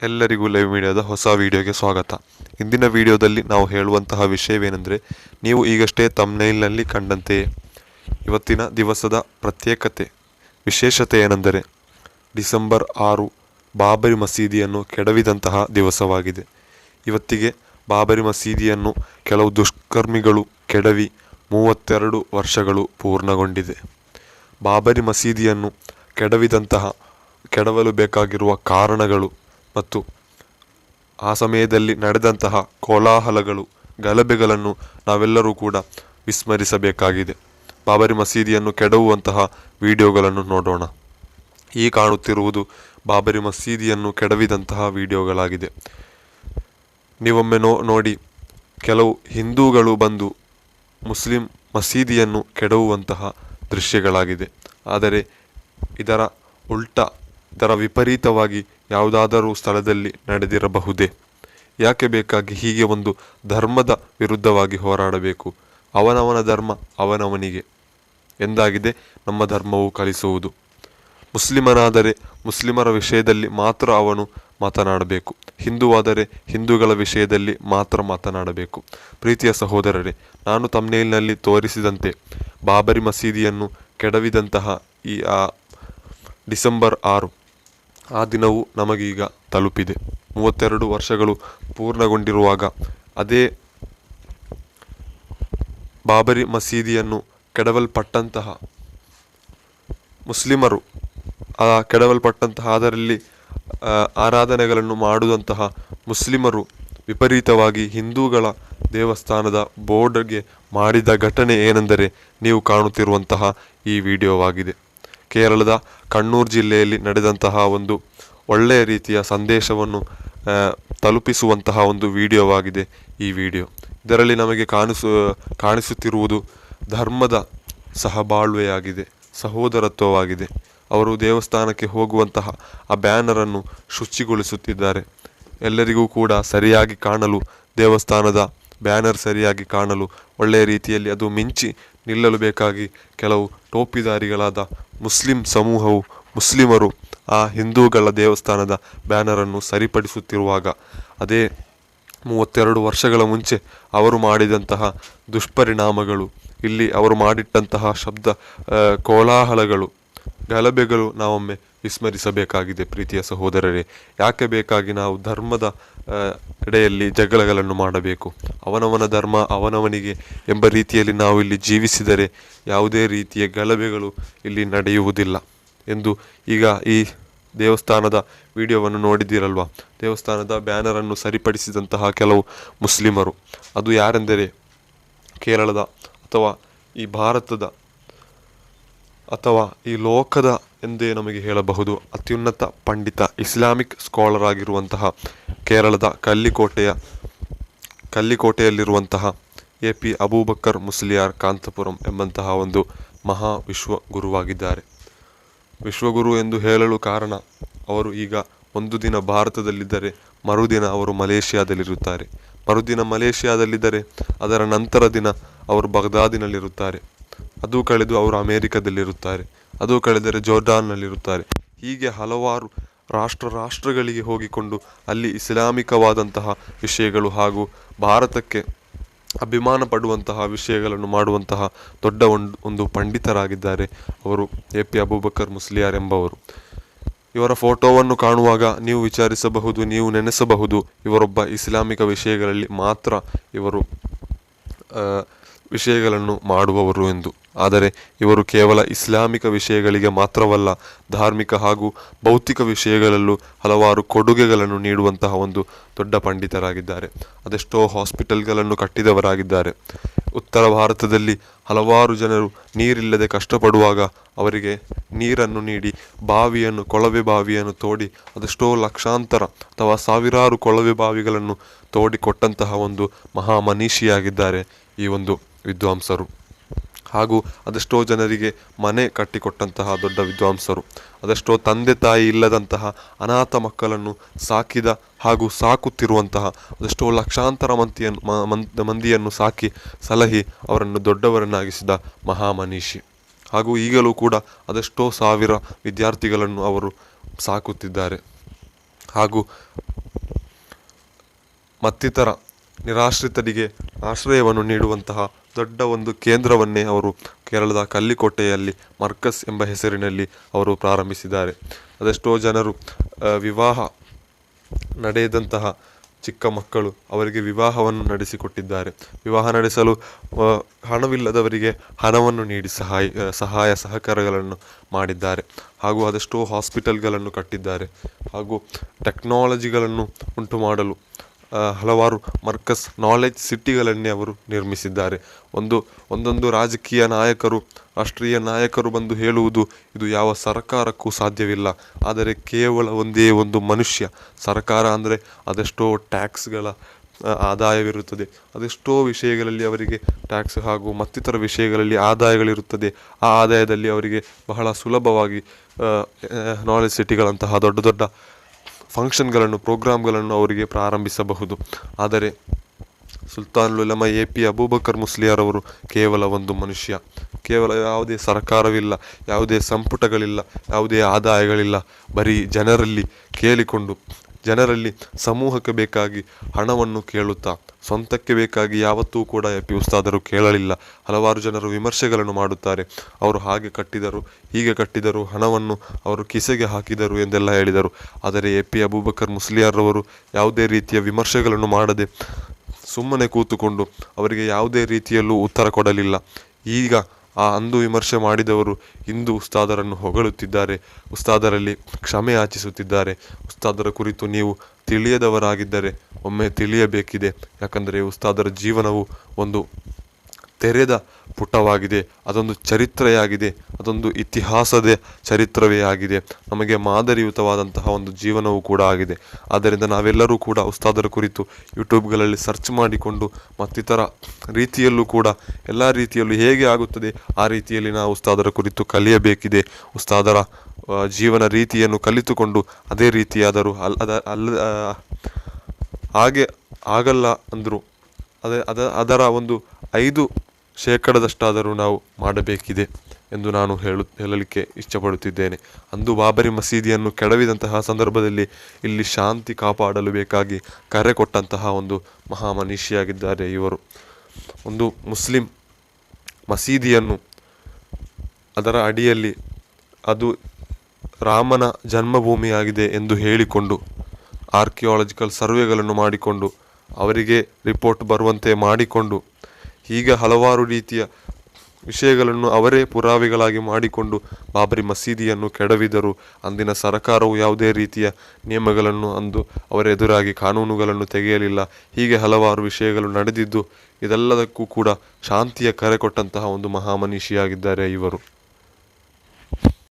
ಎಲ್ಲರಿಗೂ ಲೈವ್ ಮೀಡಿಯಾದ ಹೊಸ ವಿಡಿಯೋಗೆ ಸ್ವಾಗತ. ಇಂದಿನ ವಿಡಿಯೋದಲ್ಲಿ ನಾವು ಹೇಳುವಂತಹ ವಿಷಯವೇನೆಂದರೆ, ನೀವು ಈಗಷ್ಟೇ ಥಂಬ್ನೈಲ್ನಲ್ಲಿ ಕಂಡಂತೆಯೇ ಇವತ್ತಿನ ದಿವಸದ ಪ್ರತ್ಯೇಕತೆ ವಿಶೇಷತೆ ಏನೆಂದರೆ ಡಿಸೆಂಬರ್ 6 ಬಾಬರಿ ಮಸೀದಿಯನ್ನು ಕೆಡವಿದಂತಹ ದಿವಸವಾಗಿದೆ. ಇವತ್ತಿಗೆ ಬಾಬರಿ ಮಸೀದಿಯನ್ನು ಕೆಲವು ದುಷ್ಕರ್ಮಿಗಳು ಕೆಡವಿ 32 ವರ್ಷಗಳು ಪೂರ್ಣಗೊಂಡಿದೆ. ಬಾಬರಿ ಮಸೀದಿಯನ್ನು ಕೆಡವಲು ಬೇಕಾಗಿರುವ ಕಾರಣಗಳು ಮತ್ತು ಆ ಸಮಯದಲ್ಲಿ ನಡೆದಂತಹ ಕೋಲಾಹಲಗಳು, ಗಲಭೆಗಳನ್ನು ನಾವೆಲ್ಲರೂ ಕೂಡ ವಿಸ್ಮರಿಸಬೇಕಾಗಿದೆ. ಬಾಬರಿ ಮಸೀದಿಯನ್ನು ಕೆಡವುವಂತಹ ವಿಡಿಯೋಗಳನ್ನು ನೋಡೋಣ. ಈ ಕಾಣುತ್ತಿರುವುದು ಬಾಬರಿ ಮಸೀದಿಯನ್ನು ಕೆಡವಿದಂತಹ ವಿಡಿಯೋಗಳಾಗಿದೆ. ನೀವೊಮ್ಮೆ ನೋಡಿ, ಕೆಲವು ಹಿಂದೂಗಳು ಬಂದು ಮುಸ್ಲಿಂ ಮಸೀದಿಯನ್ನು ಕೆಡವುವಂತಹ ದೃಶ್ಯಗಳಾಗಿದೆ. ಆದರೆ ಇದರ ವಿಪರೀತವಾಗಿ ಯಾವುದಾದರೂ ಸ್ಥಳದಲ್ಲಿ ನಡೆದಿರಬಹುದೇ? ಯಾಕೆ ಬೇಕಾಗಿ ಹೀಗೆ ಒಂದು ಧರ್ಮದ ವಿರುದ್ಧವಾಗಿ ಹೋರಾಡಬೇಕು? ಅವನವನ ಧರ್ಮ ಅವನವನಿಗೆ ಎಂದಾಗಿದೆ ನಮ್ಮ ಧರ್ಮವು ಕಲಿಸುವುದು. ಮುಸ್ಲಿಮನಾದರೆ ಮುಸ್ಲಿಮರ ವಿಷಯದಲ್ಲಿ ಮಾತ್ರ ಅವನು ಮಾತನಾಡಬೇಕು, ಹಿಂದುವಾದರೆ ಹಿಂದೂಗಳ ವಿಷಯದಲ್ಲಿ ಮಾತ್ರ ಮಾತನಾಡಬೇಕು. ಪ್ರೀತಿಯ ಸಹೋದರರೇ, ನಾನು ಥಂಬ್ನೈಲ್ನಲ್ಲಿ ತೋರಿಸಿದಂತೆ ಬಾಬರಿ ಮಸೀದಿಯನ್ನು ಕೆಡವಿದಂತಹ ಈ ಡಿಸೆಂಬರ್ 6 ಆ ದಿನವು ನಮಗೀಗ ತಲುಪಿದೆ. 32 ವರ್ಷಗಳು ಪೂರ್ಣಗೊಂಡಿರುವಾಗ ಅದೇ ಬಾಬರಿ ಮಸೀದಿಯನ್ನು ಕೆಡವಲ್ಪಟ್ಟಂತಹ ಮುಸ್ಲಿಮರು, ಅದರಲ್ಲಿ ಆರಾಧನೆಗಳನ್ನು ಮಾಡುವಂತಹ ಮುಸ್ಲಿಮರು ವಿಪರೀತವಾಗಿ ಹಿಂದೂಗಳ ದೇವಸ್ಥಾನದ ಬೋರ್ಡ್ಗೆ ಮಾಡಿದ ಘಟನೆ ಏನೆಂದರೆ ನೀವು ಕಾಣುತ್ತಿರುವಂತಹ ಈ ವಿಡಿಯೋವಾಗಿದೆ. ಕೇರಳದ ಕಣ್ಣೂರು ಜಿಲ್ಲೆಯಲ್ಲಿ ನಡೆದಂತಹ ಒಂದು ಒಳ್ಳೆಯ ರೀತಿಯ ಸಂದೇಶವನ್ನು ತಲುಪಿಸುವಂತಹ ಒಂದು ವಿಡಿಯೋವಾಗಿದೆ ಈ ವಿಡಿಯೋ. ಇದರಲ್ಲಿ ನಮಗೆ ಕಾಣಿಸುತ್ತಿರುವುದು ಧರ್ಮದ ಸಹಬಾಳ್ವೆಯಾಗಿದೆ, ಸಹೋದರತ್ವವಾಗಿದೆ. ಅವರು ದೇವಸ್ಥಾನಕ್ಕೆ ಹೋಗುವಂತಹ ಆ ಬ್ಯಾನರನ್ನು ಶುಚಿಗೊಳಿಸುತ್ತಿದ್ದಾರೆ. ಎಲ್ಲರಿಗೂ ಕೂಡ ಸರಿಯಾಗಿ ಕಾಣಲು, ದೇವಸ್ಥಾನದ ಬ್ಯಾನರ್ ಸರಿಯಾಗಿ ಕಾಣಲು ಒಳ್ಳೆಯ ರೀತಿಯಲ್ಲಿ ಅದು ಮಿಂಚಿ ನಿಲ್ಲಲು ಬೇಕಾಗಿ ಕೆಲವು ಟೋಪಿದಾರಿಗಳಾದ ಮುಸ್ಲಿಮರು ಆ ಹಿಂದೂಗಳ ದೇವಸ್ಥಾನದ ಬ್ಯಾನರನ್ನು ಸರಿಪಡಿಸುತ್ತಿರುವಾಗ, ಅದೇ 32 ವರ್ಷಗಳ ಮುಂಚೆ ಅವರು ಮಾಡಿದಂತಹ ದುಷ್ಪರಿಣಾಮಗಳು, ಇಲ್ಲಿ ಅವರು ಮಾಡಿಟ್ಟಂತಹ ಕೋಲಾಹಲಗಳು, ಗಲಭೆಗಳು ನಾವೊಮ್ಮೆ ವಿಸ್ಮರಿಸಬೇಕಾಗಿದೆ. ಪ್ರೀತಿಯ ಸಹೋದರರೇ, ಯಾಕೆ ಬೇಕಾಗಿ ನಾವು ಧರ್ಮದ ಎಡೆಯಲ್ಲಿ ಜಗಳಗಳನ್ನು ಮಾಡಬೇಕು? ಅವನವನ ಧರ್ಮ ಅವನವನಿಗೆ ಎಂಬ ರೀತಿಯಲ್ಲಿ ನಾವು ಇಲ್ಲಿ ಜೀವಿಸಿದರೆ ಯಾವುದೇ ರೀತಿಯ ಗಲಭೆಗಳು ಇಲ್ಲಿ ನಡೆಯುವುದಿಲ್ಲ ಎಂದು ಈಗ ಈ ದೇವಸ್ಥಾನದ ವಿಡಿಯೋವನ್ನು ನೋಡಿದ್ದೀರಲ್ವಾ? ದೇವಸ್ಥಾನದ ಬ್ಯಾನರನ್ನು ಸರಿಪಡಿಸಿದಂತಹ ಕೆಲವು ಮುಸ್ಲಿಮರು, ಅದು ಯಾರೆಂದರೆ ಕೇರಳದ ಅಥವಾ ಈ ಭಾರತದ ಅಥವಾ ಈ ಲೋಕದ ಎಂದೇ ನಮಗೆ ಹೇಳಬಹುದು ಅತ್ಯುನ್ನತ ಪಂಡಿತ, ಇಸ್ಲಾಮಿಕ್ ಸ್ಕಾಲರ್ ಆಗಿರುವಂತಹ ಕೇರಳದ ಕಲ್ಲಿಕೋಟೆಯಲ್ಲಿರುವಂತಹ AP ಅಬೂಬಕರ್ ಮುಸ್ಲಿಯಾರ್ ಕಾಂತಪುರಂ ಎಂಬಂತಹ ಒಂದು ಮಹಾ ವಿಶ್ವಗುರುವಾಗಿದ್ದಾರೆ. ವಿಶ್ವಗುರು ಎಂದು ಹೇಳಲು ಕಾರಣ, ಅವರು ಈಗ ಒಂದು ದಿನ ಭಾರತದಲ್ಲಿದ್ದರೆ ಮರುದಿನ ಅವರು ಮಲೇಷಿಯಾದಲ್ಲಿರುತ್ತಾರೆ, ಮರುದಿನ ಮಲೇಷಿಯಾದಲ್ಲಿದ್ದರೆ ಅದರ ನಂತರ ದಿನ ಅವರು ಬಗ್ದಾದಿನಲ್ಲಿರುತ್ತಾರೆ, ಅದು ಕಳೆದು ಅವರು ಅಮೇರಿಕದಲ್ಲಿರುತ್ತಾರೆ, ಅದು ಕಳೆದರೆ ಜೋರ್ಡಾನ್ನಲ್ಲಿರುತ್ತಾರೆ. ಹೀಗೆ ಹಲವಾರು ರಾಷ್ಟ್ರಗಳಿಗೆ ಹೋಗಿಕೊಂಡು ಅಲ್ಲಿ ಇಸ್ಲಾಮಿಕವಾದಂತಹ ವಿಷಯಗಳು ಹಾಗೂ ಭಾರತಕ್ಕೆ ಅಭಿಮಾನ ಪಡುವಂತಹ ವಿಷಯಗಳನ್ನು ಮಾಡುವಂತಹ ದೊಡ್ಡ ಒಂದು ಪಂಡಿತರಾಗಿದ್ದಾರೆ ಅವರು AP ಅಬೂಬಕರ್ ಮುಸ್ಲಿಯಾರ್ ಎಂಬವರು. ಇವರ ಫೋಟೋವನ್ನು ಕಾಣುವಾಗ ನೀವು ವಿಚಾರಿಸಬಹುದು, ನೀವು ನೆನೆಸಬಹುದು, ಇವರೊಬ್ಬ ಇಸ್ಲಾಮಿಕ ವಿಷಯಗಳಲ್ಲಿ ಮಾತ್ರ ಇವರು ವಿಷಯಗಳನ್ನು ಮಾಡುವವರು ಎಂದು. ಆದರೆ ಇವರು ಕೇವಲ ಇಸ್ಲಾಮಿಕ ವಿಷಯಗಳಿಗೆ ಮಾತ್ರವಲ್ಲ, ಧಾರ್ಮಿಕ ಹಾಗೂ ಭೌತಿಕ ವಿಷಯಗಳಲ್ಲೂ ಹಲವಾರು ಕೊಡುಗೆಗಳನ್ನು ನೀಡುವಂತಹ ಒಂದು ದೊಡ್ಡ ಪಂಡಿತರಾಗಿದ್ದಾರೆ. ಅದೆಷ್ಟೋ ಹಾಸ್ಪಿಟಲ್ಗಳನ್ನು ಕಟ್ಟಿದವರಾಗಿದ್ದಾರೆ. ಉತ್ತರ ಭಾರತದಲ್ಲಿ ಹಲವಾರು ಜನರು ನೀರಿಲ್ಲದೆ ಕಷ್ಟಪಡುವಾಗ ಅವರಿಗೆ ನೀರನ್ನು ನೀಡಿ ಕೊಳವೆ ಬಾವಿಯನ್ನು ತೋಡಿ ಅದೆಷ್ಟೋ ಲಕ್ಷಾಂತರ ಅಥವಾ ಸಾವಿರಾರು ಕೊಳವೆ ಬಾವಿಗಳನ್ನು ತೋಡಿಕೊಟ್ಟಂತಹ ಒಂದು ಮಹಾಮನೀಷಿಯಾಗಿದ್ದಾರೆ ಈ ಒಂದು ವಿದ್ವಾಂಸರು. ಹಾಗೂ ಅದೆಷ್ಟೋ ಜನರಿಗೆ ಮನೆ ಕಟ್ಟಿಕೊಟ್ಟಂತಹ ದೊಡ್ಡ ವಿದ್ವಾಂಸರು. ಅದೆಷ್ಟೋ ತಂದೆ ತಾಯಿ ಇಲ್ಲದಂತಹ ಅನಾಥ ಮಕ್ಕಳನ್ನು ಸಾಕಿದ ಹಾಗೂ ಸಾಕುತ್ತಿರುವಂತಹ ಅದೆಷ್ಟೋ ಲಕ್ಷಾಂತರ ಮಂದಿಯನ್ನು ಸಾಕಿ ಸಲಹಿ ಅವರನ್ನು ದೊಡ್ಡವರನ್ನಾಗಿಸಿದ ಮಹಾಮನೀಷಿ. ಹಾಗೂ ಈಗಲೂ ಕೂಡ ಅದೆಷ್ಟೋ ಸಾವಿರ ವಿದ್ಯಾರ್ಥಿಗಳನ್ನು ಅವರು ಸಾಕುತ್ತಿದ್ದಾರೆ. ಹಾಗೂ ಮತ್ತಿತರ ನಿರಾಶ್ರಿತರಿಗೆ ಆಶ್ರಯವನ್ನು ನೀಡುವಂತಹ ದೊಡ್ಡ ಒಂದು ಕೇಂದ್ರವನ್ನೇ ಅವರು ಕೇರಳದ ಕಲ್ಲಿಕೋಟೆಯಲ್ಲಿ ಮರ್ಕಸ್ ಎಂಬ ಹೆಸರಿನಲ್ಲಿ ಅವರು ಪ್ರಾರಂಭಿಸಿದ್ದಾರೆ. ಅದೆಷ್ಟೋ ಜನರು ವಿವಾಹ ನಡೆಯದಂತಹ ಚಿಕ್ಕ ಮಕ್ಕಳು ಅವರಿಗೆ ವಿವಾಹವನ್ನು ನಡೆಸಿಕೊಟ್ಟಿದ್ದಾರೆ. ವಿವಾಹ ನಡೆಸಲು ಹಣವಿಲ್ಲದವರಿಗೆ ಹಣವನ್ನು ನೀಡಿ ಸಹಾಯ ಸಹಕಾರಗಳನ್ನು ಮಾಡಿದ್ದಾರೆ. ಹಾಗೂ ಅದೆಷ್ಟೋ ಹಾಸ್ಪಿಟಲ್ಗಳನ್ನು ಕಟ್ಟಿದ್ದಾರೆ. ಹಾಗೂ ಟೆಕ್ನಾಲಜಿಗಳನ್ನು ಉಂಟು ಮಾಡಲು ಹಲವಾರು ಮರ್ಕಸ್ ನಾಲೆಜ್ ಸಿಟಿಗಳನ್ನೇ ಅವರು ನಿರ್ಮಿಸಿದ್ದಾರೆ. ಒಂದೊಂದು ರಾಜಕೀಯ ನಾಯಕರು, ರಾಷ್ಟ್ರೀಯ ನಾಯಕರು ಬಂದು ಹೇಳುವುದು ಇದು ಯಾವ ಸರ್ಕಾರಕ್ಕೂ ಸಾಧ್ಯವಿಲ್ಲ, ಆದರೆ ಕೇವಲ ಒಂದೇ ಒಂದು ಮನುಷ್ಯ. ಸರ್ಕಾರ ಅಂದರೆ ಅದೆಷ್ಟೋ ಟ್ಯಾಕ್ಸ್ಗಳ ಆದಾಯವಿರುತ್ತದೆ, ಅದೆಷ್ಟೋ ವಿಷಯಗಳಲ್ಲಿ ಅವರಿಗೆ ಟ್ಯಾಕ್ಸ್ ಹಾಗೂ ಮತ್ತಿತರ ವಿಷಯಗಳಲ್ಲಿ ಆದಾಯಗಳಿರುತ್ತದೆ. ಆ ಆದಾಯದಲ್ಲಿ ಅವರಿಗೆ ಬಹಳ ಸುಲಭವಾಗಿ ನಾಲೆಜ್ ಸಿಟಿಗಳಂತಹ ದೊಡ್ಡ ದೊಡ್ಡ ಫಂಕ್ಷನ್ಗಳನ್ನು, ಪ್ರೋಗ್ರಾಮ್ಗಳನ್ನು ಅವರಿಗೆ ಪ್ರಾರಂಭಿಸಬಹುದು. ಆದರೆ ಸುಲ್ತಾನುಲ್ ಉಲಮಾ AP ಅಬೂಬಕರ್ ಮುಸ್ಲಿಯಾರವರು ಕೇವಲ ಒಂದು ಮನುಷ್ಯ. ಕೇವಲ ಯಾವುದೇ ಸರ್ಕಾರವಿಲ್ಲ, ಯಾವುದೇ ಸಂಪುಟಗಳಿಲ್ಲ, ಯಾವುದೇ ಆದಾಯಗಳಿಲ್ಲ. ಬರೀ ಜನರಲ್ಲಿ ಕೇಳಿಕೊಂಡು, ಜನರಲ್ಲಿ ಸಮೂಹಕ್ಕೆ ಬೇಕಾಗಿ ಹಣವನ್ನು ಕೇಳುತ್ತಾ, ಸ್ವಂತಕ್ಕೆ ಬೇಕಾಗಿ ಯಾವತ್ತೂ ಕೂಡ AP ಉಸ್ತಾದರು ಕೇಳಲಿಲ್ಲ. ಹಲವಾರು ಜನರು ವಿಮರ್ಶೆಗಳನ್ನು ಮಾಡುತ್ತಾರೆ. ಅವರು ಹಾಗೆ ಕಟ್ಟಿದರು, ಹೀಗೆ ಕಟ್ಟಿದರು, ಹಣವನ್ನು ಅವರು ಕಿಸೆಗೆ ಹಾಕಿದರು ಎಂದೆಲ್ಲ ಹೇಳಿದರು. ಆದರೆ AP ಅಬೂಬಕರ್ ಮುಸ್ಲಿಯಾರವರು ಯಾವುದೇ ರೀತಿಯ ವಿಮರ್ಶೆಗಳನ್ನು ಮಾಡದೆ ಸುಮ್ಮನೆ ಕೂತುಕೊಂಡು ಅವರಿಗೆ ಯಾವುದೇ ರೀತಿಯಲ್ಲೂ ಉತ್ತರ ಕೊಡಲಿಲ್ಲ. ಈಗ ಅಂದು ವಿಮರ್ಶೆ ಮಾಡಿದವರು ಇಂದು ಉಸ್ತಾದರನ್ನು ಹೊಗಳುತ್ತಿದ್ದಾರೆ, ಉಸ್ತಾದರಲ್ಲಿ ಕ್ಷಮೆ ಯಾಚಿಸುತ್ತಿದ್ದಾರೆ. ಉಸ್ತಾದರ ಕುರಿತು ನೀವು ತಿಳಿಯದವರಾಗಿದ್ದರೆ ಒಮ್ಮೆ ತಿಳಿಯಬೇಕಿದೆ. ಯಾಕಂದರೆ ಉಸ್ತಾದರ ಜೀವನವು ಒಂದು ತೆರೆದ ಪುಟವಾಗಿದೆ. ಅದೊಂದು ಚರಿತ್ರೆಯಾಗಿದೆ, ಅದೊಂದು ಇತಿಹಾಸದ ಚರಿತ್ರವೇ ಆಗಿದೆ. ನಮಗೆ ಮಾದರಿಯುತವಾದಂತಹ ಒಂದು ಜೀವನವೂ ಕೂಡ ಆಗಿದೆ. ಆದ್ದರಿಂದ ನಾವೆಲ್ಲರೂ ಕೂಡ ಉಸ್ತಾದರ ಕುರಿತು ಯೂಟ್ಯೂಬ್ಗಳಲ್ಲಿ ಸರ್ಚ್ ಮಾಡಿಕೊಂಡು ಮತ್ತಿತರ ರೀತಿಯಲ್ಲೂ ಕೂಡ ಎಲ್ಲ ರೀತಿಯಲ್ಲೂ ಹೇಗೆ ಆಗುತ್ತದೆ ಆ ರೀತಿಯಲ್ಲಿ ನಾವು ಉಸ್ತಾದರ ಕುರಿತು ಕಲಿಯಬೇಕಿದೆ. ಉಸ್ತಾದರ ಜೀವನ ರೀತಿಯನ್ನು ಕಲಿತುಕೊಂಡು ಅದೇ ರೀತಿಯಾದರೂ ಹಾಗೆ ಆಗಲ್ಲ ಅಂದರು ಅದರ ಒಂದು 5% ನಾವು ಮಾಡಬೇಕಿದೆ ಎಂದು ನಾನು ಹೇಳಲಿಕ್ಕೆ ಇಷ್ಟಪಡುತ್ತಿದ್ದೇನೆ. ಅಂದು ಬಾಬರಿ ಮಸೀದಿಯನ್ನು ಕೆಡವಿದಂತಹ ಸಂದರ್ಭದಲ್ಲಿ ಇಲ್ಲಿ ಶಾಂತಿ ಕಾಪಾಡಲು ಬೇಕಾಗಿ ಕರೆ ಕೊಟ್ಟಂತಹ ಒಂದು ಮಹಾಮನೀಷಿಯಾಗಿದ್ದಾರೆ ಇವರು. ಒಂದು ಮುಸ್ಲಿಂ ಮಸೀದಿಯನ್ನು ಅದರ ಅಡಿಯಲ್ಲಿ ಅದು ರಾಮನ ಜನ್ಮಭೂಮಿಯಾಗಿದೆ ಎಂದು ಹೇಳಿಕೊಂಡು ಆರ್ಕಿಯಾಲಜಿಕಲ್ ಸರ್ವೆಗಳನ್ನು ಮಾಡಿಕೊಂಡು ಅವರಿಗೆ ರಿಪೋರ್ಟ್ ಬರುವಂತೆ ಮಾಡಿಕೊಂಡು ಹೀಗೆ ಹಲವಾರು ರೀತಿಯ ವಿಷಯಗಳನ್ನು ಅವರೇ ಪುರಾವೆಗಳಾಗಿ ಮಾಡಿಕೊಂಡು ಬಾಬರಿ ಮಸೀದಿಯನ್ನು ಕೆಡವಿದರು. ಅಂದಿನ ಸರ್ಕಾರವು ಯಾವುದೇ ರೀತಿಯ ನಿಯಮಗಳನ್ನು ಅಂದು ಅವರ ಎದುರಾಗಿ ಕಾನೂನುಗಳನ್ನು ತೆಗೆಯಲಿಲ್ಲ. ಹೀಗೆ ಹಲವಾರು ವಿಷಯಗಳು ನಡೆದಿದ್ದು ಇದೆಲ್ಲದಕ್ಕೂ ಕೂಡ ಶಾಂತಿಯ ಕರೆ ಕೊಟ್ಟಂತಹ ಒಂದು ಮಹಾಮನೀಷಿಯಾಗಿದ್ದಾರೆ ಇವರು.